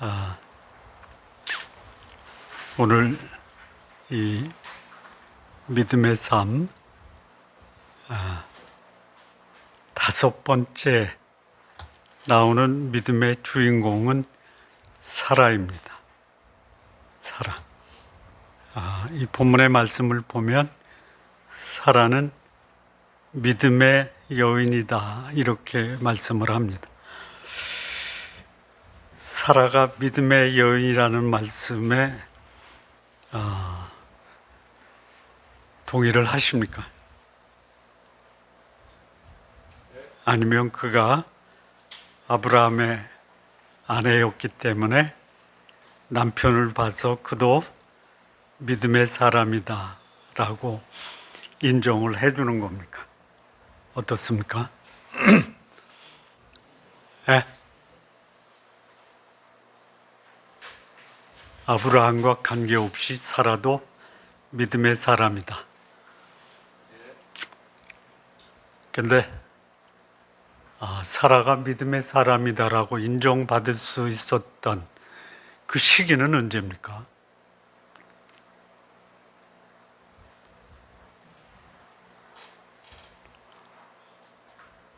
아, 오늘 이 믿음의 삶 다섯 번째 나오는 믿음의 주인공은 사라입니다. 사라. 이 본문의 말씀을 보면 사라는 믿음의 여인이다 이렇게 말씀을 합니다. 사라가 믿음의 여인이라는 말씀에 동의를 하십니까? 아니면 그가 아브라함의 아내였기 때문에 남편을 봐서 그도 믿음의 사람이다 라고 인정을 해주는 겁니까? 어떻습니까? 네? 아브라함과 관계없이 사라도 믿음의 사람이다. 근데 사라가 믿음의 사람이다라고 인정받을 수 있었던 그 시기는 언제입니까?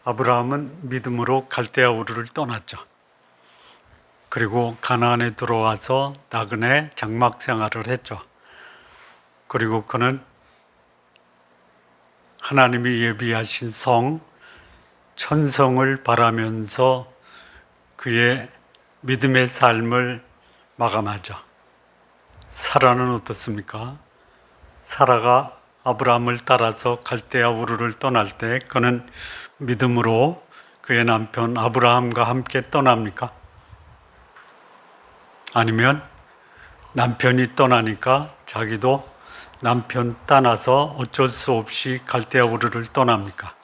아브라함은 믿음으로 갈대아 우르를 떠났죠. 그리고 가나안에 들어와서 나그네 장막 생활을 했죠. 그리고 그는 하나님이 예비하신 성, 천성을 바라면서 그의 믿음의 삶을 마감하죠. 사라는 어떻습니까? 사라가 아브라함을 따라서 갈대아 우르를 떠날 때 그는 믿음으로 그의 남편 아브라함과 함께 떠납니까? 아니면 남편이 떠나니까 자기도 남편 떠나서 어쩔 수 없이 갈대아 우르를 떠납니까?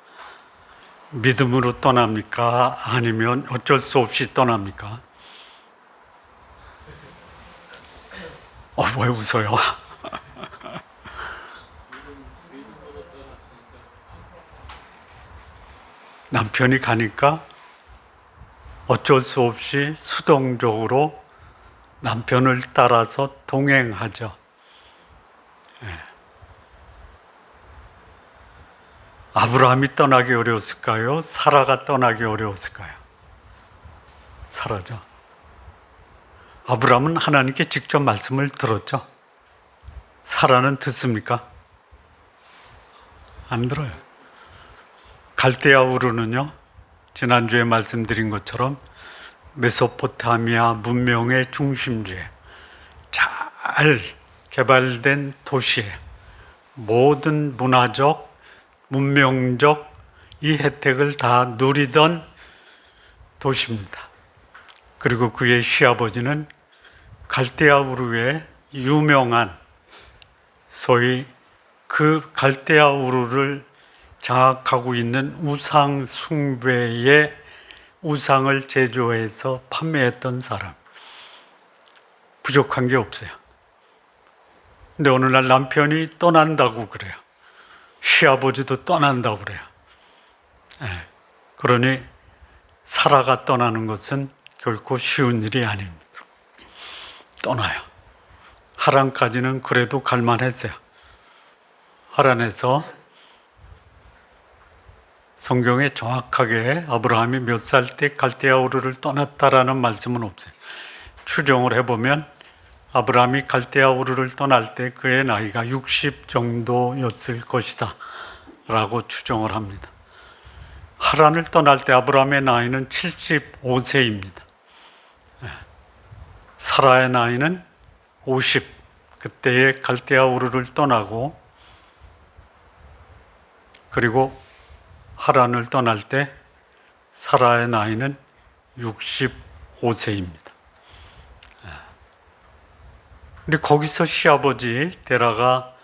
믿음으로 떠납니까? 아니면 어쩔 수 없이 떠납니까? 왜 웃어요? 남편이 가니까 어쩔 수 없이 수동적으로 남편을 따라서 동행하죠. 아브라함이 떠나기 어려웠을까요? 사라가 떠나기 어려웠을까요? 사라죠. 아브라함은 하나님께 직접 말씀을 들었죠. 사라는 듣습니까? 안 들어요. 갈대아 우르는요, 지난주에 말씀드린 것처럼 메소포타미아 문명의 중심지에 잘 개발된 도시에 모든 문화적, 문명적 이 혜택을 다 누리던 도시입니다. 그리고 그의 시아버지는 갈대아 우르의 유명한 소위 그 갈대아 우르를 장악하고 있는 우상 숭배의 우상을 제조해서 판매했던 사람. 부족한 게 없어요. 근데 오늘날 남편이 떠난다고 그래요. 시아버지도 떠난다고 그래요. 그러니 사라가 떠나는 것은 결코 쉬운 일이 아닙니다. 떠나요. 하란까지는 그래도 갈만했어요. 하란에서 성경에 정확하게 아브라함이 몇 살 때 갈대아 우르를 떠났다라는 말씀은 없어요. 추정을 해보면 아브라함이 갈대아 우르를 떠날 때 그의 나이가 60 정도였을 것이다 라고 추정을 합니다. 하란을 떠날 때 아브라함의 나이는 75세입니다. 사라의 나이는 50, 그때에 갈대아 우르를 떠나고 그리고 하란을 떠날 때 사라의 나이는 65세입니다. 근데 거기서 시아버지 데라가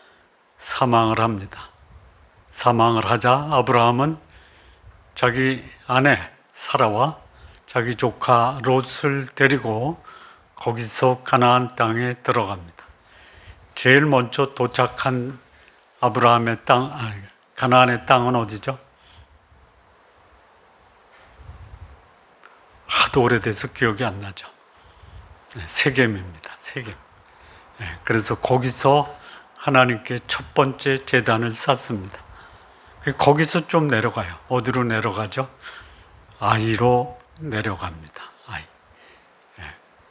사망을 합니다. 사망을 하자 아브라함은 자기 아내 사라와 자기 조카 롯을 데리고 거기서 가나안 땅에 들어갑니다. 제일 먼저 도착한 아브라함의 가나안의 땅은 어디죠? 하도 오래돼서 기억이 안 나죠. 세겜입니다. 세겜. 그래서 거기서 하나님께 첫 번째 제단을 쌓습니다. 거기서 좀 내려가요. 어디로 내려가죠? 아이로 내려갑니다. 아이.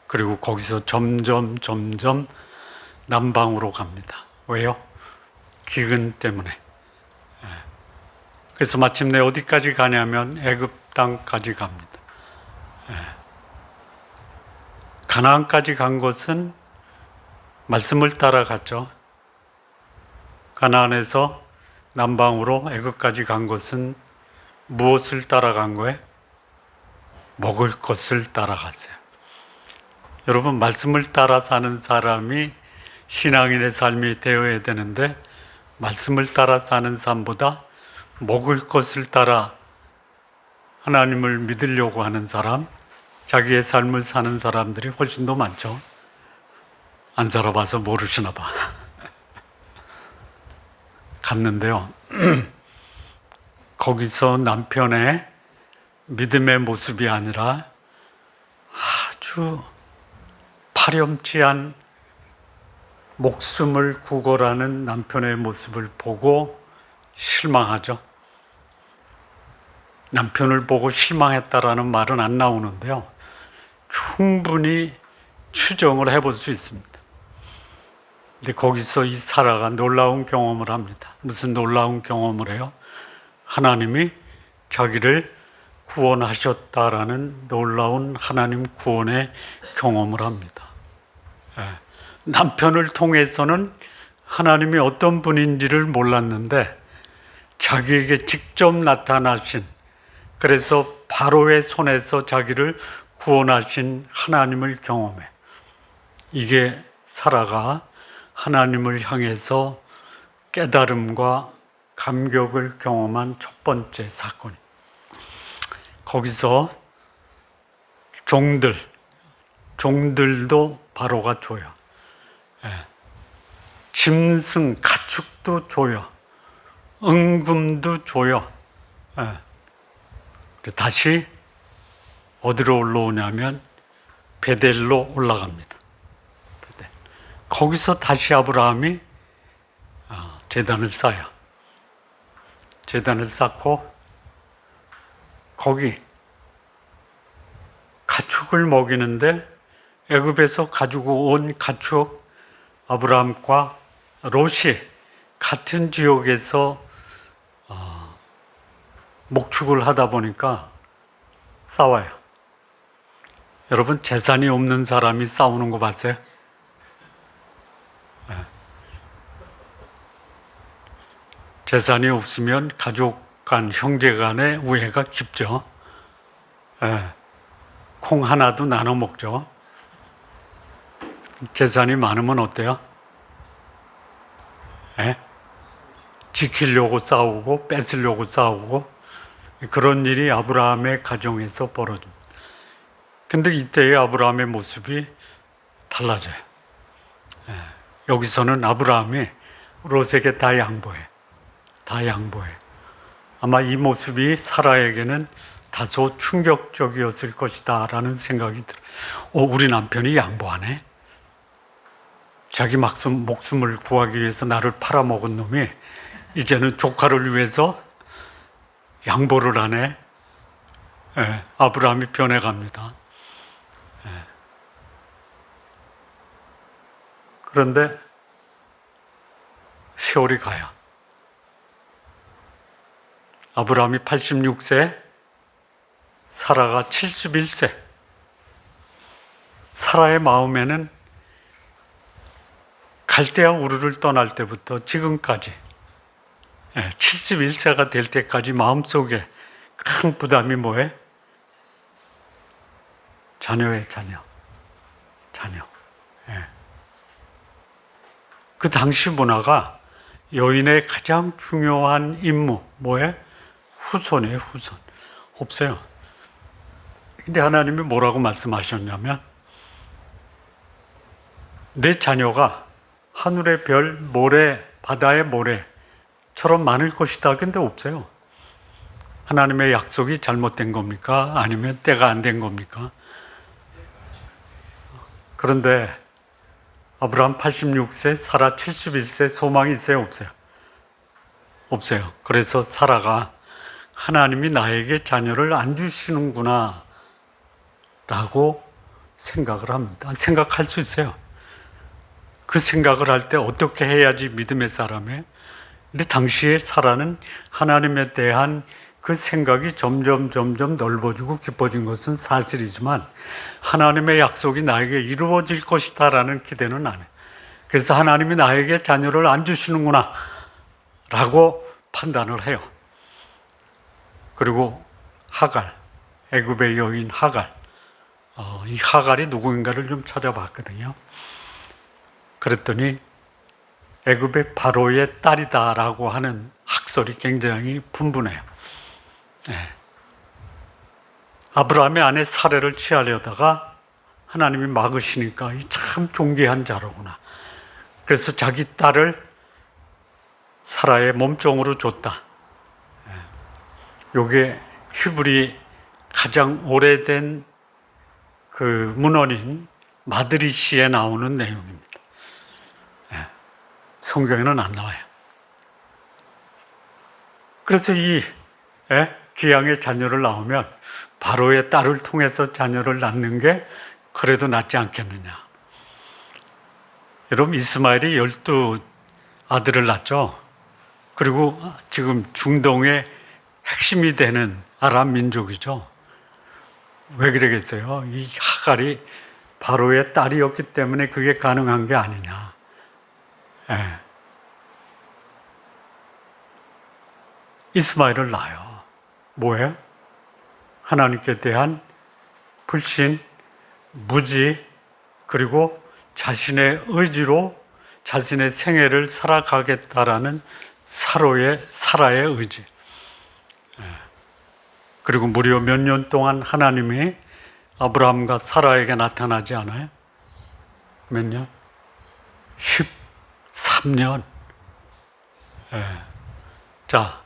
그리고 거기서 점점 남방으로 갑니다. 왜요? 기근 때문에. 그래서 마침내 어디까지 가냐면 애굽 땅까지 갑니다. 가나안까지 간 것은 말씀을 따라갔죠. 가나안에서 남방으로 애굽까지 간 것은 무엇을 따라간 거예요? 먹을 것을 따라갔어요. 여러분, 말씀을 따라 사는 사람이 신앙인의 삶이 되어야 되는데, 말씀을 따라 사는 삶보다 먹을 것을 따라 하나님을 믿으려고 하는 사람, 자기의 삶을 사는 사람들이 훨씬 더 많죠. 안 살아봐서 모르시나 봐. 갔는데요. 거기서 남편의 믿음의 모습이 아니라 아주 파렴치한 목숨을 구걸하는 남편의 모습을 보고 실망하죠. 남편을 보고 실망했다라는 말은 안 나오는데요. 충분히 추정을 해볼 수 있습니다. 근데 거기서 이 사라가 놀라운 경험을 합니다. 무슨 놀라운 경험을 해요? 하나님이 자기를 구원하셨다라는 놀라운 하나님 구원의 경험을 합니다. 남편을 통해서는 하나님이 어떤 분인지를 몰랐는데 자기에게 직접 나타나신, 그래서 바로의 손에서 자기를 구원하신 하나님을 경험해. 이게 사라가 하나님을 향해서 깨달음과 감격을 경험한 첫 번째 사건이. 거기서 종들도 바로가 줘요. 짐승, 가축도 줘요. 은금도 줘요. 다시 어디로 올라오냐면 베델로 올라갑니다. 베델. 거기서 다시 아브라함이 제단을 쌓아요. 제단을 쌓고 거기 가축을 먹이는데 애굽에서 가지고 온 가축, 아브라함과 롯이 같은 지역에서 목축을 하다 보니까 싸워요. 여러분, 재산이 없는 사람이 싸우는 거 봤어요? 재산이 없으면 가족 간, 형제 간의 우애가 깊죠. 콩 하나도 나눠 먹죠. 재산이 많으면 어때요? 지키려고 싸우고 뺏으려고 싸우고 그런 일이 아브라함의 가정에서 벌어집니다. 근데 이때의 아브라함의 모습이 달라져요. 여기서는 아브라함이 롯에게 다 양보해. 아마 이 모습이 사라에게는 다소 충격적이었을 것이다 라는 생각이 들어요. 우리 남편이 양보하네? 자기 목숨을 구하기 위해서 나를 팔아먹은 놈이 이제는 조카를 위해서 양보를 하네. 아브라함이 변해갑니다. 그런데 세월이 가요. 아브라함이 86세, 사라가 71세. 사라의 마음에는 갈대아 우르를 떠날 때부터 지금까지 71세가 될 때까지 마음속에 큰 부담이 뭐예요? 자녀예요, 자녀. 그 당시 문화가 여인의 가장 중요한 임무, 뭐예요? 후손이에요, 후손. 없어요. 근데 하나님이 뭐라고 말씀하셨냐면, 내 자녀가 하늘의 별, 모래, 바다의 모래처럼 많을 것이다. 근데 없어요. 하나님의 약속이 잘못된 겁니까? 아니면 때가 안 된 겁니까? 그런데 아브라함 86세, 사라 71세, 소망이 있어요, 없어요? 없어요. 그래서 사라가 하나님이 나에게 자녀를 안 주시는구나 라고 생각을 합니다. 생각할 수 있어요. 그 생각을 할 때 어떻게 해야지 믿음의 사람이에요? 근데 당시에 사라는 하나님에 대한 그 생각이 점점 넓어지고 깊어진 것은 사실이지만 하나님의 약속이 나에게 이루어질 것이다 라는 기대는 안 해요. 그래서 하나님이 나에게 자녀를 안 주시는구나 라고 판단을 해요. 그리고 하갈, 애굽의 여인 하갈, 이 하갈이 누구인가를 좀 찾아봤거든요. 그랬더니 애굽의 바로의 딸이다라고 하는 학설이 굉장히 분분해요. 네. 아브라함의 아내 사례를 취하려다가 하나님이 막으시니까 참 존귀한 자로구나. 그래서 자기 딸을 사라의 몸종으로 줬다. 요게 히브리 가장 오래된 그 문헌인 마드리시에 나오는 내용입니다. 성경에는 안 나와요. 그래서 이 귀양의 자녀를 낳으면 바로의 딸을 통해서 자녀를 낳는 게 그래도 낫지 않겠느냐. 여러분, 이스마엘이 12 아들을 낳죠. 그리고 지금 중동의 핵심이 되는 아람 민족이죠. 왜 그러겠어요? 이 하갈이 바로의 딸이었기 때문에 그게 가능한 게 아니냐. 이스마엘을 낳아요. 뭐예요? 하나님께 대한 불신, 무지, 그리고 자신의 의지로 자신의 생애를 살아가겠다라는 사라의 의지. 그리고 무려 몇 년 동안 하나님이 아브라함과 사라에게 나타나지 않아요? 몇 년? 13년. 자,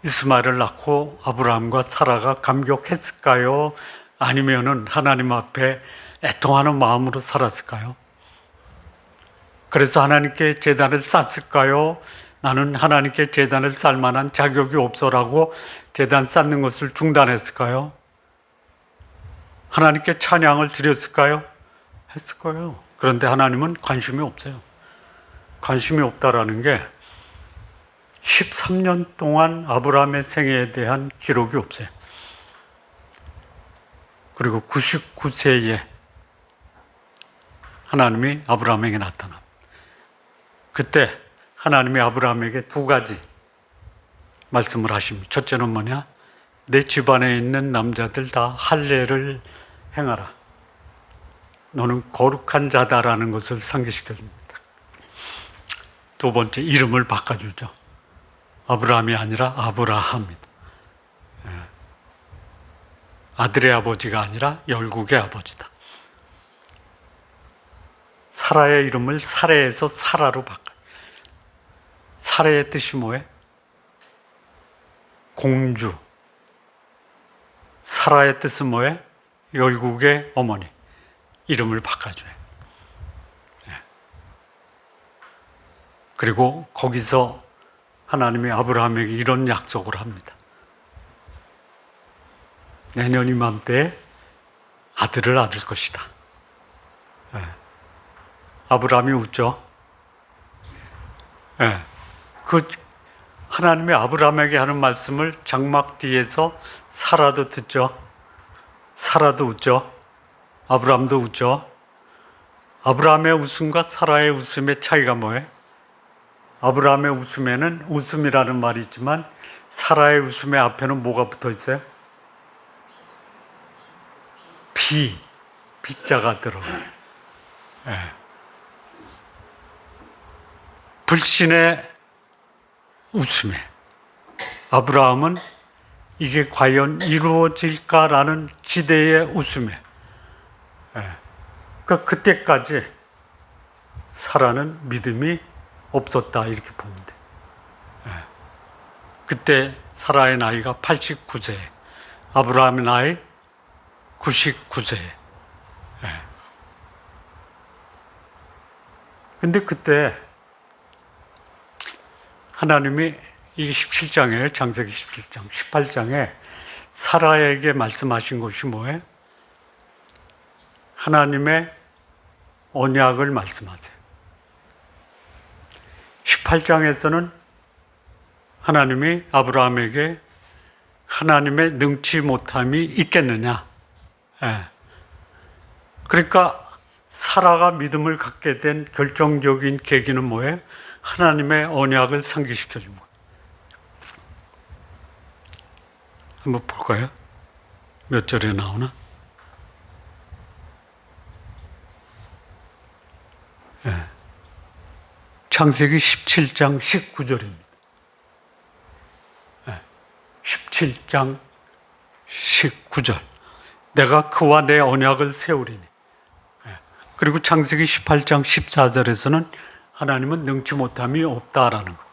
이스마엘을 낳고 아브라함과 사라가 감격했을까요? 아니면은 하나님 앞에 애통하는 마음으로 살았을까요? 그래서 하나님께 제단을 쌓았을까요? 나는 하나님께 제단을 쌓을 만한 자격이 없어라고 제단 쌓는 것을 중단했을까요? 하나님께 찬양을 드렸을까요? 했을 거예요. 그런데 하나님은 관심이 없어요. 관심이 없다라는 게 13년 동안 아브라함의 생애에 대한 기록이 없어요. 그리고 99세에 하나님이 아브라함에게 나타납니다. 그때 하나님이 아브라함에게 두 가지 말씀을 하십니다. 첫째는 뭐냐? 내 집안에 있는 남자들 다 할례를 행하라. 너는 거룩한 자다라는 것을 상기시켜줍니다. 두 번째, 이름을 바꿔주죠. 아브라함이 아니라 아브라함입니다. 아들의 아버지가 아니라 열국의 아버지다. 사라의 이름을 사레에서 사라로 바꿔요. 사레의 뜻이 뭐예요? 공주. 사라의 뜻은 뭐예요? 열국의 어머니. 이름을 바꿔줘요. 그리고 거기서 하나님이 아브라함에게 이런 약속을 합니다. 내년 이맘때에 아들을 얻을 것이다. 아브라함이 웃죠. 그 하나님이 아브라함에게 하는 말씀을 장막 뒤에서 사라도 듣죠. 사라도 웃죠. 아브라함도 웃죠. 아브라함의 웃음과 사라의 웃음의 차이가 뭐예요? 아브라함의 웃음에는 웃음이라는 말이 있지만 사라의 웃음의 앞에는 뭐가 붙어 있어요? 비자가 들어가요. 불신의 웃음에 아브라함은 이게 과연 이루어질까라는 기대의 웃음에 그러니까 그때까지 사라는 믿음이 없었다 이렇게 보면 돼. 그때 사라의 나이가 89세, 아브라함의 나이 99세. 근데 그때 하나님이 이게 17장에 창세기 17장, 18장에 사라에게 말씀하신 것이 뭐예요? 하나님의 언약을 말씀하세요. 18장에서는 하나님이 아브라함에게 하나님의 능치 못함이 있겠느냐. 예. 그러니까 사라가 믿음을 갖게 된 결정적인 계기는 뭐예요? 하나님의 언약을 상기시켜 준 거예요. 한번 볼까요? 몇 절에 나오나? 예. 창세기 17장 19절입니다. 17장 19절. 내가 그와 내 언약을 세우리니. 그리고 창세기 18장 14절에서는 하나님은 능치 못함이 없다라는 거.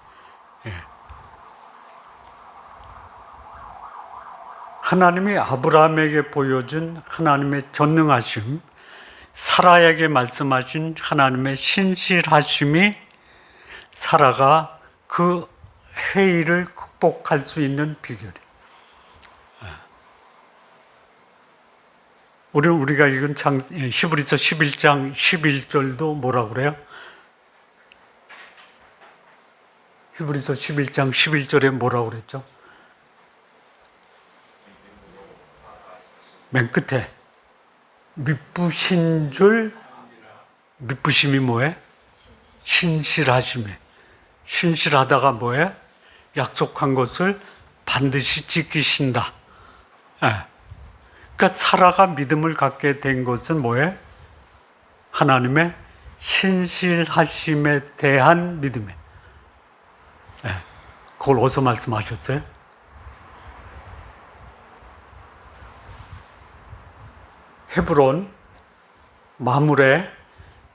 하나님이 아브라함에게 보여준 하나님의 전능하심, 사라에게 말씀하신 하나님의 신실하심이 사라가 그 회의를 극복할 수 있는 비결이에요. 우리가 읽은 히브리서 11장 11절도 뭐라고 그래요? 히브리서 11장 11절에 뭐라고 그랬죠? 맨 끝에 미쁘신 줄, 미쁘심이 뭐예요? 신실하심에. 신실하다가 뭐예요? 약속한 것을 반드시 지키신다. 그러니까 사라가 믿음을 갖게 된 것은 뭐예요? 하나님의 신실하심에 대한 믿음에. 그걸 어디서 말씀하셨어요? 헤브론 마물의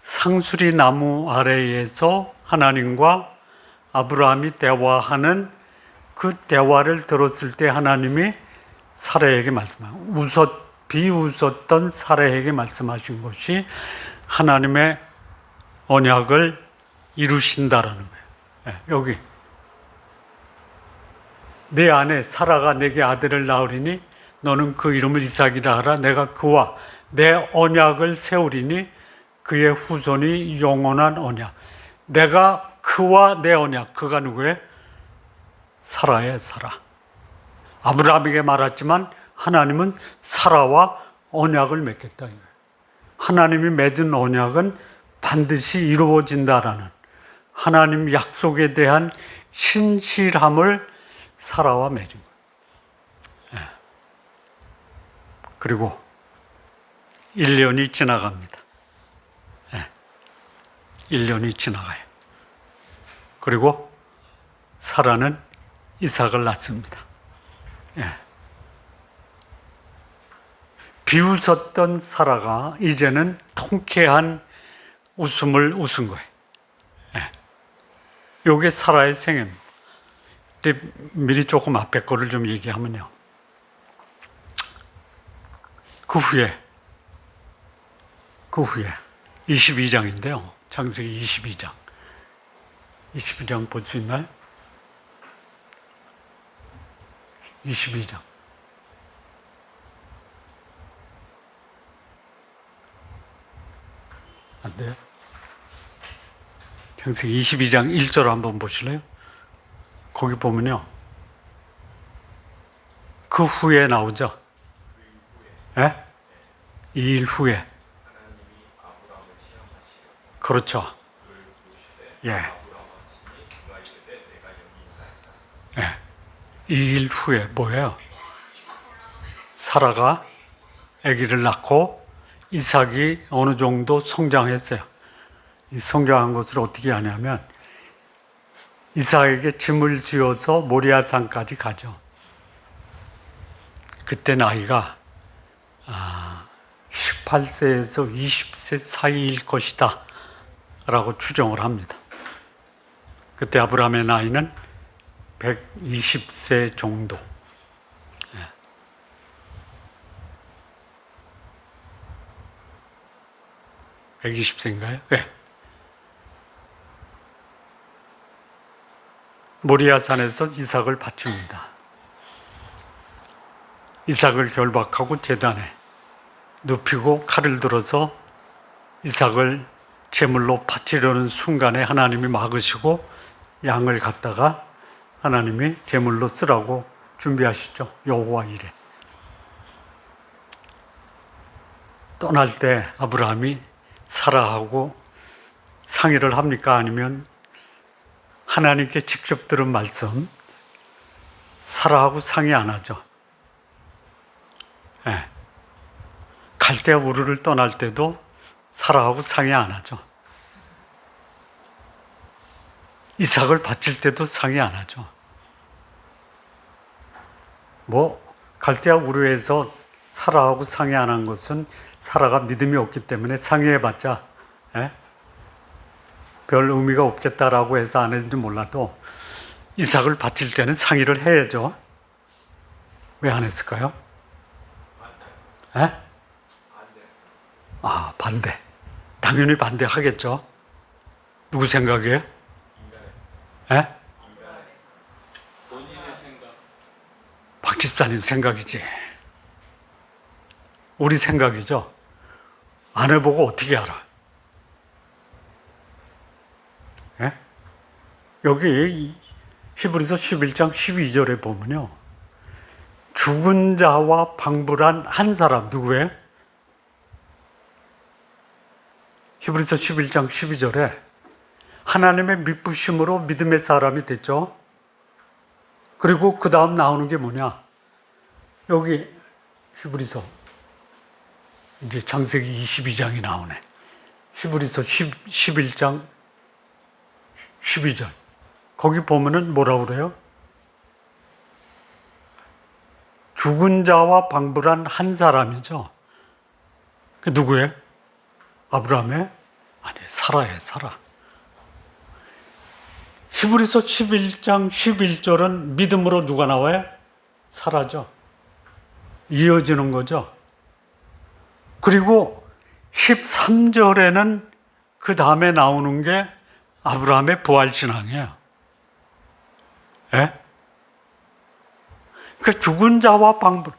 상수리 나무 아래에서 하나님과 아브라함이 대화하는 그 대화를 들었을 때 하나님이 사라에게 비웃었던 사라에게 말씀하신 것이 하나님의 언약을 이루신다라는 거예요. 여기 내 안에 사라가 내게 아들을 낳으리니 너는 그 이름을 이삭이라 하라. 내가 그와 내 언약을 세우리니 그의 후손이 영원한 언약. 내가 그와 내 언약. 그가 누구예요? 사라의 사라. 아브라함에게 말했지만 하나님은 사라와 언약을 맺겠다. 하나님이 맺은 언약은 반드시 이루어진다라는 하나님 약속에 대한 신실함을 사라와 맺은 거예요. 그리고 1년이 지나갑니다. 1년이 지나가요. 그리고 사라는 이삭을 낳습니다. 비웃었던 사라가 이제는 통쾌한 웃음을 웃은 거예요. 이게 사라의 생애입니다. 근데 미리 조금 앞에 거를 좀 얘기하면요. 그 후에 22장인데요. 창세기 22장. 22장 볼 수 있나요? 22장. 안 돼요? 창세기 22장 1절 한번 보실래요? 거기 보면요. 그 후에 나오죠? 예? 2일 후에. 그렇죠. 예. 2일 후에 뭐예요? 사라가 아기를 낳고 이삭이 어느 정도 성장했어요. 이 성장한 것을 어떻게 하냐면 이삭에게 짐을 지어서 모리아산까지 가죠. 그때 나이가 18세에서 20세 사이일 것이다 라고 추정을 합니다. 그때 아브라함의 나이는 120세 정도. 120세인가요? 네. 모리아산에서 이삭을 바칩니다. 이삭을 결박하고 제단에 눕히고 칼을 들어서 이삭을 제물로 바치려는 순간에 하나님이 막으시고 양을 갖다가 하나님이 제물로 쓰라고 준비하시죠. 여호와 이레. 떠날 때 아브라함이 사라하고 상의를 합니까? 아니면 하나님께 직접 들은 말씀 사라하고 상의 안 하죠. 네. 갈대아 우르를 떠날 때도 사라하고 상의 안 하죠. 이삭을 바칠 때도 상의 안 하죠. 갈대아 우르에서 사라하고 상의 안 한 것은 사라가 믿음이 없기 때문에 상의해봤자 별 의미가 없겠다라고 해서 안 했는지 몰라도 이삭을 바칠 때는 상의를 해야죠. 왜 안 했을까요? 반대. 당연히 반대하겠죠. 누구 생각이에요? 박 집사님 생각이지. 우리 생각이죠. 안 해보고 어떻게 알아? 여기 히브리서 11장 12절에 보면요. 죽은 자와 방불한 한 사람, 누구예요? 히브리서 11장 12절에 하나님의 미쁘심으로 믿음의 사람이 됐죠. 그리고 그 다음 나오는 게 뭐냐? 여기 히브리서 이제 창세기 22장이 나오네. 히브리서 11장 12절. 거기 보면은 뭐라고 그래요? 죽은 자와 방불한 한 사람이죠. 그 누구예요? 아브라함의? 아니, 사라예요, 사라. 히브리서 11장 11절은 믿음으로 누가 나와요? 사라죠. 이어지는 거죠. 그리고 13절에는 그 다음에 나오는 게 아브라함의 부활신앙이에요. 그 죽은 자와 방불,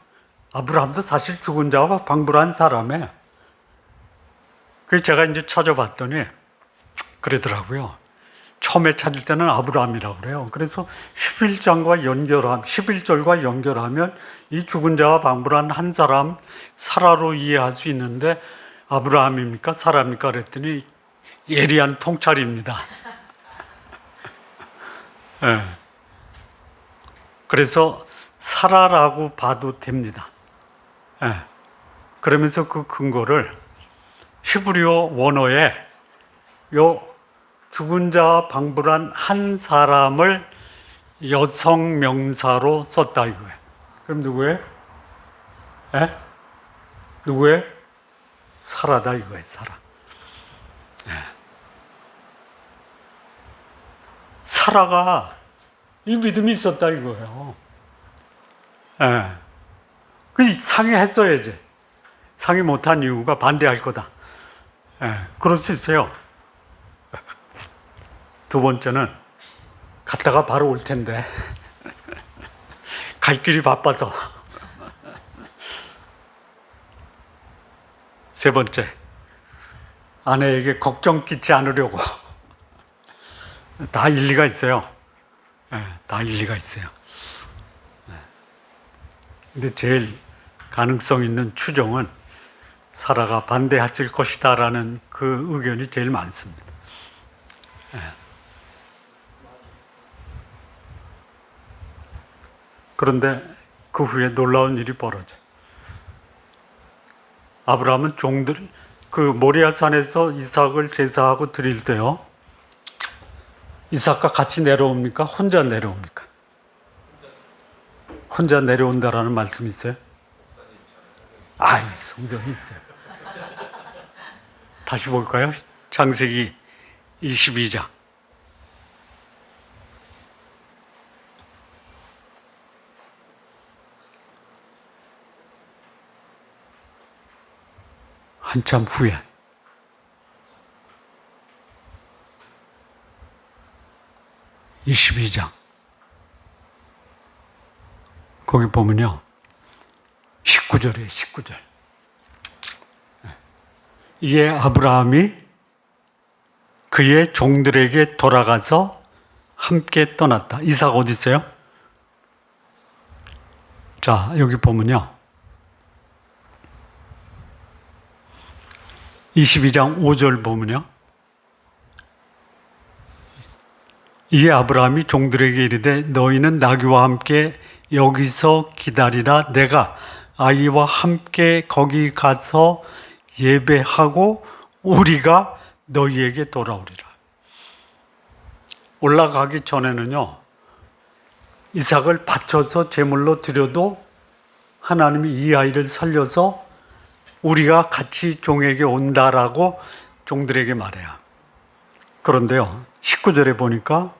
아브라함도 사실 죽은 자와 방불한 사람이에요. 그래서 제가 이제 찾아봤더니 그러더라고요. 처음에 찾을 때는 아브라함이라고 그래요. 그래서 11절과 연결하면 이 죽은 자와 방불한 한 사람, 사라로 이해할 수 있는데 아브라함입니까? 사라입니까? 그랬더니 예리한 통찰입니다. 네. 그래서 사라라고 봐도 됩니다. 네. 그러면서 그 근거를 히브리어 원어에 요 죽은 자와 방불한 한 사람을 여성 명사로 썼다 이거예요. 그럼 누구예요? 누구예요? 사라다 이거예요. 사라. 사라가 이 믿음이 있었다 이거예요. 그 상의했어야지. 상의 못한 이유가 반대할 거다. 그럴 수 있어요. 두 번째는 갔다가 바로 올 텐데 갈 길이 바빠서. 세 번째, 아내에게 걱정 끼치 않으려고. 다 일리가 있어요. 다 일리가 있어요. 근데 제일 가능성 있는 추정은 사라가 반대했을 것이다라는 그 의견이 제일 많습니다. 그런데 그 후에 놀라운 일이 벌어져. 아브라함은 종들 그 모리아산에서 이삭을 제사하고 드릴 때요. 이삭과 같이 내려옵니까? 혼자 내려옵니까? 혼자 내려온다라는 말씀이 있어요? 성경이 있어요. 다시 볼까요? 창세기 22장. 한참 후에 (22장) 거기 보면요. 19절이에요, 19절. 이에 아브라함이 그의 종들에게 돌아가서 함께 떠났다. 이삭 어디 있어요? 자, 여기 보면요. 22장 5절 보면요. 이에 아브라함이 종들에게 이르되 너희는 나귀와 함께 여기서 기다리라. 내가 아이와 함께 거기 가서 예배하고 우리가 너희에게 돌아오리라. 올라가기 전에는요, 이삭을 바쳐서 제물로 드려도 하나님이 이 아이를 살려서 우리가 같이 종에게 온다라고 종들에게 말해요. 그런데요, 19절에 보니까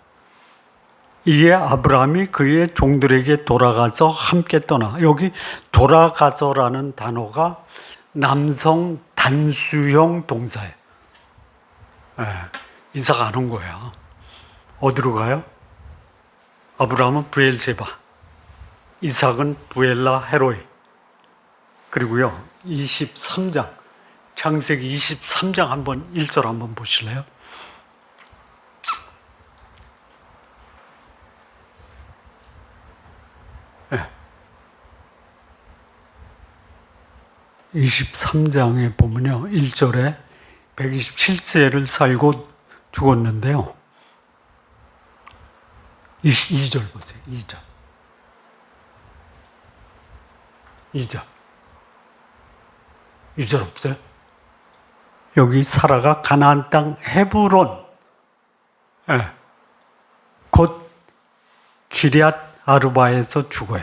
이에 아브라함이 그의 종들에게 돌아가서 함께 떠나. 여기 돌아가서라는 단어가 남성 단수형 동사예요. 이삭 안 온 거예요. 어디로 가요? 아브라함은 브엘세바, 이삭은 부엘라 헤로이. 그리고요, 23장, 창세기 23장 한번 1절 한번 보실래요? 네. 23장에 보면요, 1절에 127세를 살고 죽었는데요. 2절 보세요. 2절. 2절 없어요? 여기 사라가 가나안 땅 헤브론, 곧 기럇 아르바에서 죽어요.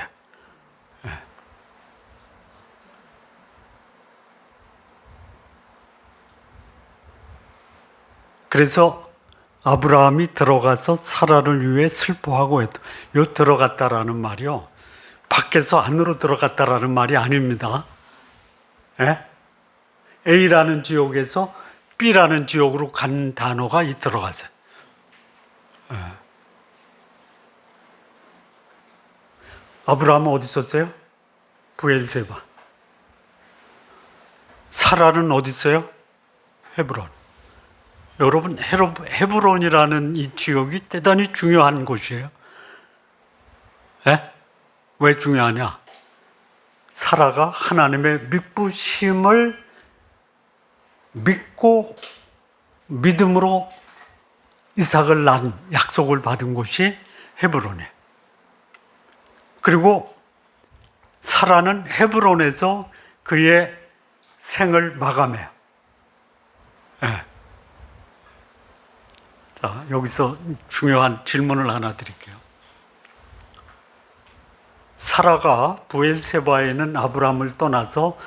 그래서 아브라함이 들어가서 사라를 위해 슬퍼하고 했다. 요 들어갔다라는 말이요, 밖에서 안으로 들어갔다라는 말이 아닙니다. A라는 지역에서 B라는 지역으로 간 단어가 이 들어가세요. 아브라함은 어디 있었어요? 부엘세바. 사라는 어디 있어요? 헤브론. 여러분, 헤브론이라는 이 지역이 대단히 중요한 곳이에요. 왜 중요하냐? 사라가 하나님의 믿부심을 믿고 믿음으로 이삭을 낳은, 약속을 받은 곳이 헤브론이에요. 그리고 사라는 헤브론에서 그의 생을 마감해요. 자, 여기서 중요한 질문을 하나 드릴게요. 사라가 부엘세바에는 아브라함을 떠나서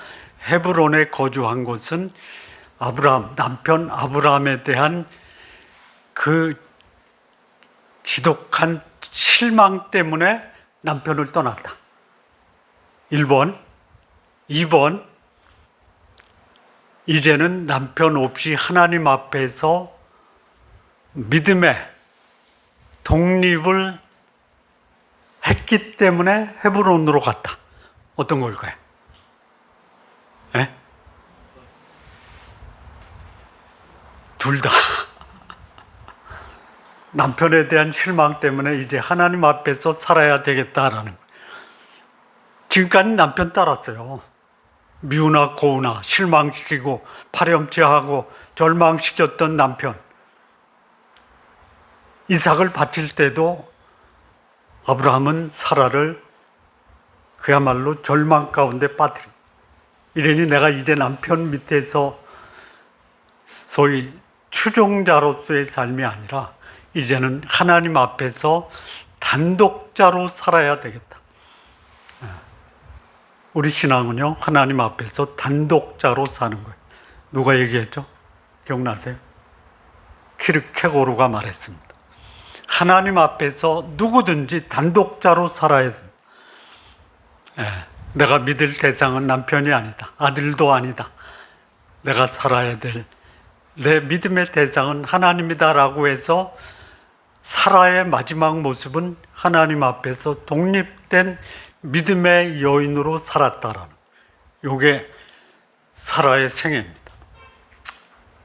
헤브론에 거주한 것은 아브라함, 남편 아브라함에 대한 그 지독한 실망 때문에 남편을 떠났다. 1번. 2번. 이제는 남편 없이 하나님 앞에서 믿음의 독립을 했기 때문에 헤브론으로 갔다. 어떤 걸까요? 둘 다. 남편에 대한 실망 때문에 이제 하나님 앞에서 살아야 되겠다라는 거예요. 지금까지 남편 따랐어요. 미우나 고우나 실망시키고 파렴치하고 절망시켰던 남편. 이삭을 바칠 때도 아브라함은 사라를 그야말로 절망 가운데 빠뜨려. 이러니 내가 이제 남편 밑에서 소위 추종자로서의 삶이 아니라 이제는 하나님 앞에서 단독자로 살아야 되겠다. 우리 신앙은요, 하나님 앞에서 단독자로 사는 거예요. 누가 얘기했죠? 기억나세요? 키르케고르가 말했습니다. 하나님 앞에서 누구든지 단독자로 살아야 된다. 내가 믿을 대상은 남편이 아니다. 아들도 아니다. 내가 살아야 될 내 믿음의 대상은 하나님이다라고 해서 사라의 마지막 모습은 하나님 앞에서 독립된 믿음의 여인으로 살았다라는, 요게 사라의 생애입니다.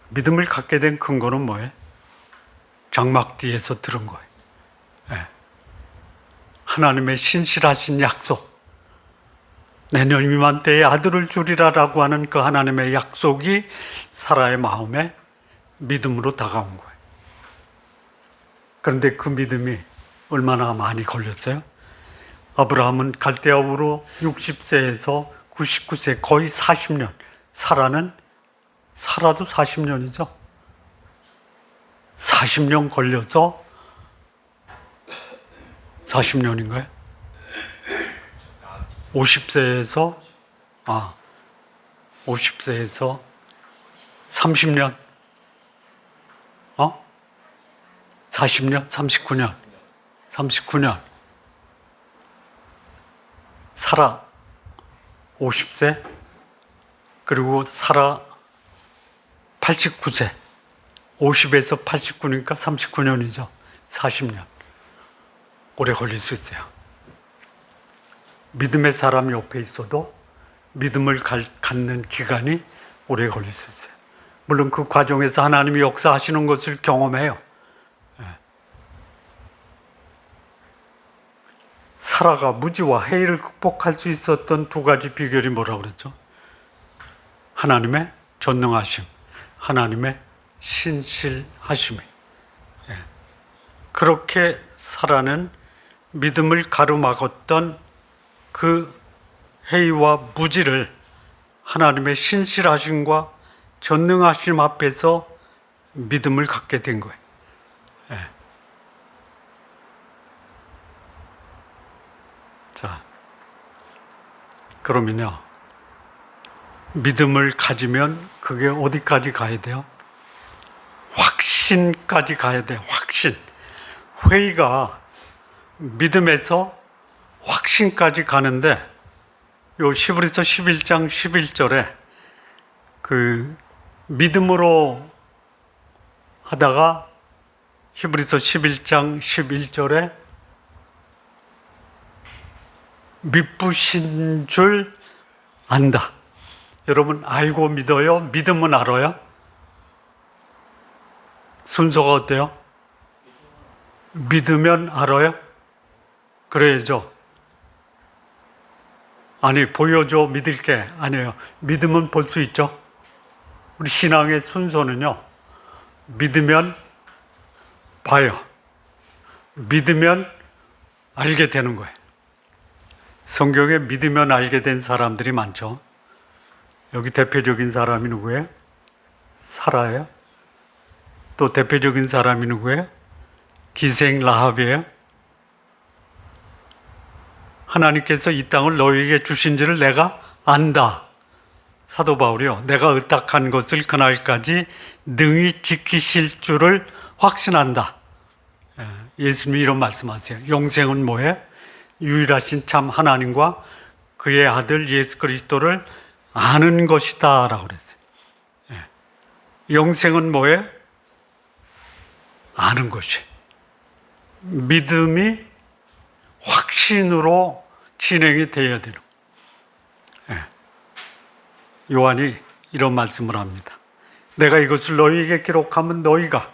믿음을 갖게 된 근거는 뭐예요? 장막 뒤에서 들은 거예요. 하나님의 신실하신 약속, 내년 이맘때에 아들을 주리라라고 하는 그 하나님의 약속이 사라의 마음에 믿음으로 다가온 거예요. 그런데 그 믿음이 얼마나 많이 걸렸어요? 아브라함은 갈대아 우르 60세에서 99세, 거의 40년. 사라도 40년이죠. 40년 걸려서 40년인가요? 50세에서 30년, 40년, 39년. 사라 50세, 그리고 사라 89세. 50에서 89니까 39년이죠. 40년. 오래 걸릴 수 있어요. 믿음의 사람 옆에 있어도 믿음을 갖는 기간이 오래 걸릴 수 있어요. 물론 그 과정에서 하나님이 역사하시는 것을 경험해요. 사라가 무지와 해이를 극복할 수 있었던 두 가지 비결이 뭐라고 그랬죠? 하나님의 전능하심, 하나님의 신실하심이. 그렇게 사라는 믿음을 가로막았던 그 해이와 무지를 하나님의 신실하심과 전능하심 앞에서 믿음을 갖게 된 거예요. 자, 그러면요, 믿음을 가지면 그게 어디까지 가야 돼요? 확신까지 가야 돼요. 확신. 회의가 믿음에서 확신까지 가는데, 요 히브리서 11장 11절에 그 믿음으로 하다가 히브리서 11장 11절에 미쁘신 줄 안다. 여러분, 알고 믿어요? 믿으면 알아요? 순서가 어때요? 믿으면 알아요? 그래야죠. 아니, 보여줘, 믿을게. 아니에요. 믿으면 볼 수 있죠. 우리 신앙의 순서는요, 믿으면 봐요. 믿으면 알게 되는 거예요. 성경에 믿으면 알게 된 사람들이 많죠. 여기 대표적인 사람이 누구예요? 사라예요. 또 대표적인 사람이 누구예요? 기생 라합이에요. 하나님께서 이 땅을 너희에게 주신지를 내가 안다. 사도 바울이요, 내가 의탁한 것을 그날까지 능히 지키실 줄을 확신한다. 예수님이 이런 말씀하세요. 영생은 뭐예요? 유일하신 참 하나님과 그의 아들 예수 그리스도를 아는 것이다 라고 그랬어요. 영생은 뭐예요? 아는 것이. 믿음이 확신으로 진행이 되어야 되는. 요한이 이런 말씀을 합니다. 내가 이것을 너희에게 기록하면 너희가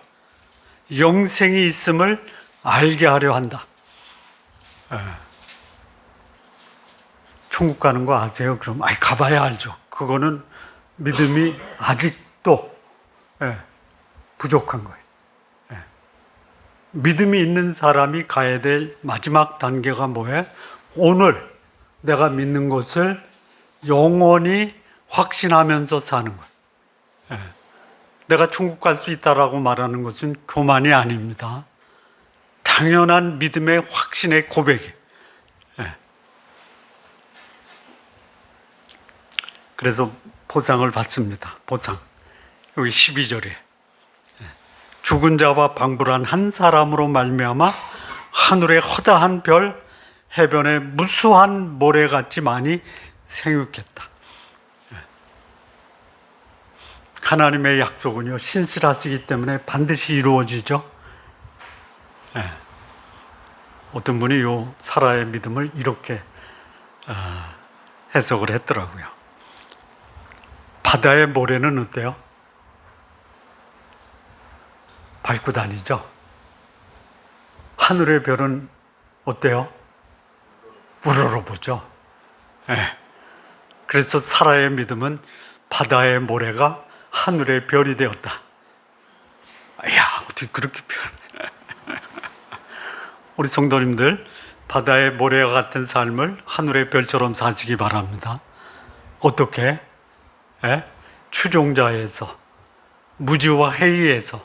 영생이 있음을 알게 하려 한다. 천국 가는 거 아세요? 그럼 가봐야 알죠. 그거는 믿음이 아직도 부족한 거예요. 믿음이 있는 사람이 가야 될 마지막 단계가 뭐예요? 오늘 내가 믿는 것을 영원히 확신하면서 사는 거예요. 내가 천국 갈 수 있다라고 말하는 것은 교만이 아닙니다. 당연한 믿음의 확신의 고백이에요. 그래서 보상을 받습니다. 보상. 여기 12절에 죽은 자와 방불한 한 사람으로 말미암아 하늘의 허다한 별, 해변의 무수한 모래같이 많이 생육했다. 하나님의 약속은요, 신실하시기 때문에 반드시 이루어지죠. 어떤 분이 요 사라의 믿음을 이렇게 해석을 했더라고요. 바다의 모래는 어때요? 밟고 다니죠? 하늘의 별은 어때요? 우러러보죠. 네. 그래서 사라의 믿음은 바다의 모래가 하늘의 별이 되었다. 야, 어떻게 그렇게 표현해? 우리 성도님들, 바다의 모래와 같은 삶을 하늘의 별처럼 사시기 바랍니다. 어떻게? 추종자에서, 무지와 해이에서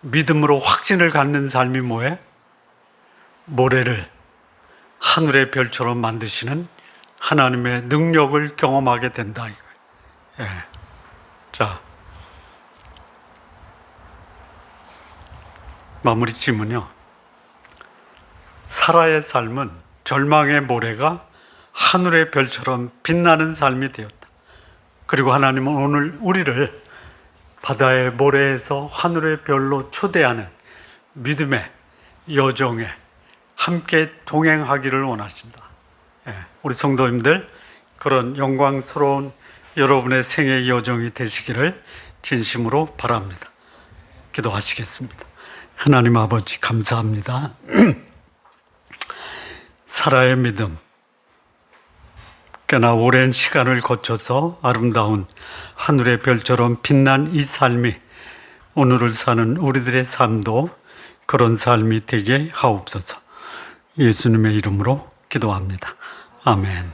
믿음으로 확신을 갖는 삶이 뭐예요? 모래를 하늘의 별처럼 만드시는 하나님의 능력을 경험하게 된다. 자, 마무리 질문요. 사라의 삶은 절망의 모래가 하늘의 별처럼 빛나는 삶이 되었다. 그리고 하나님은 오늘 우리를 바다의 모래에서 하늘의 별로 초대하는 믿음의 여정에 함께 동행하기를 원하신다. 우리 성도님들, 그런 영광스러운 여러분의 생애 여정이 되시기를 진심으로 바랍니다. 기도하시겠습니다. 하나님 아버지, 감사합니다. 사라의 믿음, 꽤나 오랜 시간을 거쳐서 아름다운 하늘의 별처럼 빛난 이 삶이 오늘을 사는 우리들의 삶도 그런 삶이 되게 하옵소서. 예수님의 이름으로 기도합니다. 아멘.